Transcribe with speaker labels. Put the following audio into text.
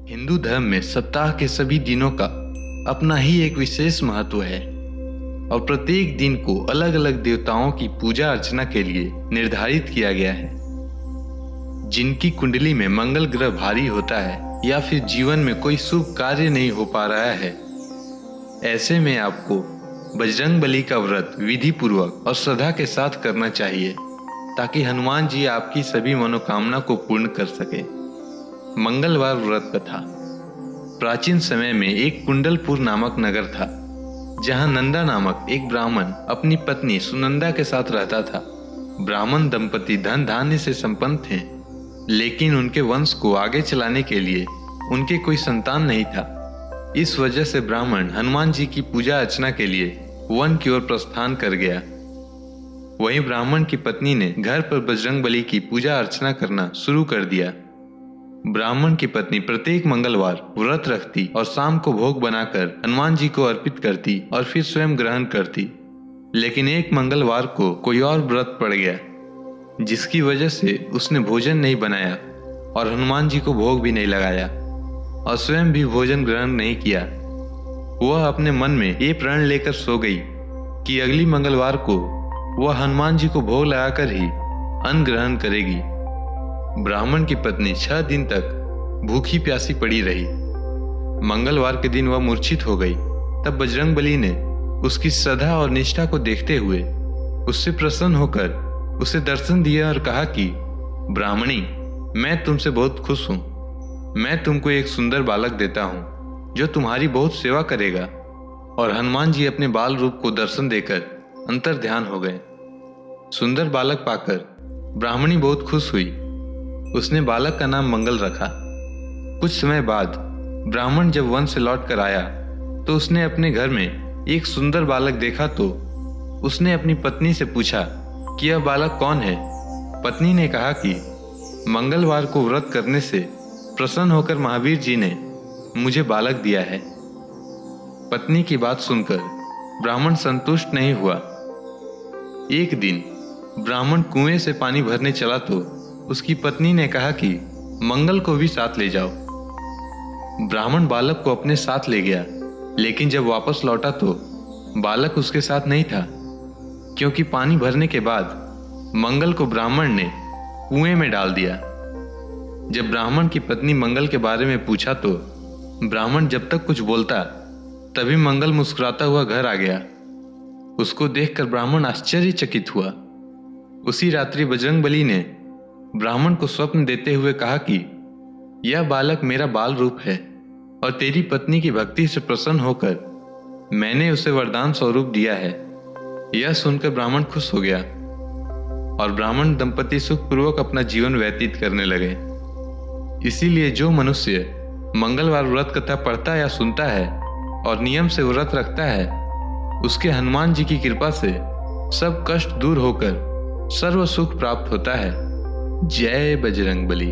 Speaker 1: हिंदू धर्म में सप्ताह के सभी दिनों का अपना ही एक विशेष महत्व है और प्रत्येक दिन को अलग अलग देवताओं की पूजा अर्चना के लिए निर्धारित किया गया है। जिनकी कुंडली में मंगल ग्रह भारी होता है या फिर जीवन में कोई शुभ कार्य नहीं हो पा रहा है, ऐसे में आपको बजरंगबली का व्रत विधि पूर्वक और श्रद्धा के साथ करना चाहिए ताकि हनुमान जी आपकी सभी मनोकामना को पूर्ण कर सके। मंगलवार व्रत कथा। प्राचीन समय में एक कुंडलपुर नामक नगर था जहां नंदा नामक एक ब्राह्मण अपनी पत्नी सुनंदा के साथ रहता था। ब्राह्मण दंपति धन धान्य से संपन्न थे, लेकिन उनके वंश को आगे चलाने के लिए उनके कोई संतान नहीं था। इस वजह से ब्राह्मण हनुमान जी की पूजा अर्चना के लिए वन की ओर प्रस्थान कर गया। वहीं ब्राह्मण की पत्नी ने घर पर बजरंगबली की पूजा अर्चना करना शुरू कर दिया। ब्राह्मण की पत्नी प्रत्येक मंगलवार व्रत रखती और शाम को भोग बनाकर हनुमान जी को अर्पित करती और फिर स्वयं ग्रहण करती। लेकिन एक मंगलवार को कोई और व्रत पड़ गया, जिसकी वजह से उसने भोजन नहीं बनाया और हनुमान जी को भोग भी नहीं लगाया और स्वयं भी भोजन ग्रहण नहीं किया। वह अपने मन में ये प्रण लेकर सो गई कि अगली मंगलवार को वह हनुमान जी को भोग लगाकर ही अन्न ग्रहण करेगी। ब्राह्मण की पत्नी 6 दिन तक भूखी प्यासी पड़ी रही। मंगलवार के दिन वह मूर्छित हो गई। तब बजरंगबली ने उसकी श्रद्धा और निष्ठा को देखते हुए उससे प्रसन्न होकर उसे दर्शन दिया और कहा कि ब्राह्मणी, मैं तुमसे बहुत खुश हूं। मैं तुमको एक सुंदर बालक देता हूं जो तुम्हारी बहुत सेवा करेगा। और हनुमान जी अपने बाल रूप को दर्शन देकर अंतर ध्यान हो गए। सुंदर बालक पाकर ब्राह्मणी बहुत खुश हुई। उसने बालक का नाम मंगल रखा। कुछ समय बाद ब्राह्मण जब वन से लौट कर आया तो उसने अपने घर में एक सुंदर बालक देखा। तो उसने अपनी पत्नी से पूछा कि यह बालक कौन है। पत्नी ने कहा कि मंगलवार को व्रत करने से प्रसन्न होकर महावीर जी ने मुझे बालक दिया है। पत्नी की बात सुनकर ब्राह्मण संतुष्ट नहीं हुआ। एक दिन ब्राह्मण कुएं से पानी भरने चला तो उसकी पत्नी ने कहा कि मंगल को भी साथ ले जाओ। ब्राह्मण बालक को अपने साथ ले गया, लेकिन जब वापस लौटा तो बालक उसके साथ नहीं था, क्योंकि पानी भरने के बाद मंगल को ब्राह्मण ने कुएं में डाल दिया। जब ब्राह्मण की पत्नी मंगल के बारे में पूछा तो ब्राह्मण जब तक कुछ बोलता तभी मंगल मुस्कुराता हुआ घर आ गया। उसको देखकर ब्राह्मण आश्चर्यचकित हुआ। उसी रात्रि बजरंगबली ने ब्राह्मण को स्वप्न देते हुए कहा कि यह बालक मेरा बाल रूप है और तेरी पत्नी की भक्ति से प्रसन्न होकर मैंने उसे वरदान स्वरूप दिया है। यह सुनकर ब्राह्मण खुश हो गया और ब्राह्मण दंपति सुखपूर्वक अपना जीवन व्यतीत करने लगे। इसीलिए जो मनुष्य मंगलवार व्रत कथा पढ़ता या सुनता है और नियम से व्रत रखता है, उसके हनुमान जी की कृपा से सब कष्ट दूर होकर सर्व सुख प्राप्त होता है। जय बजरंगबली।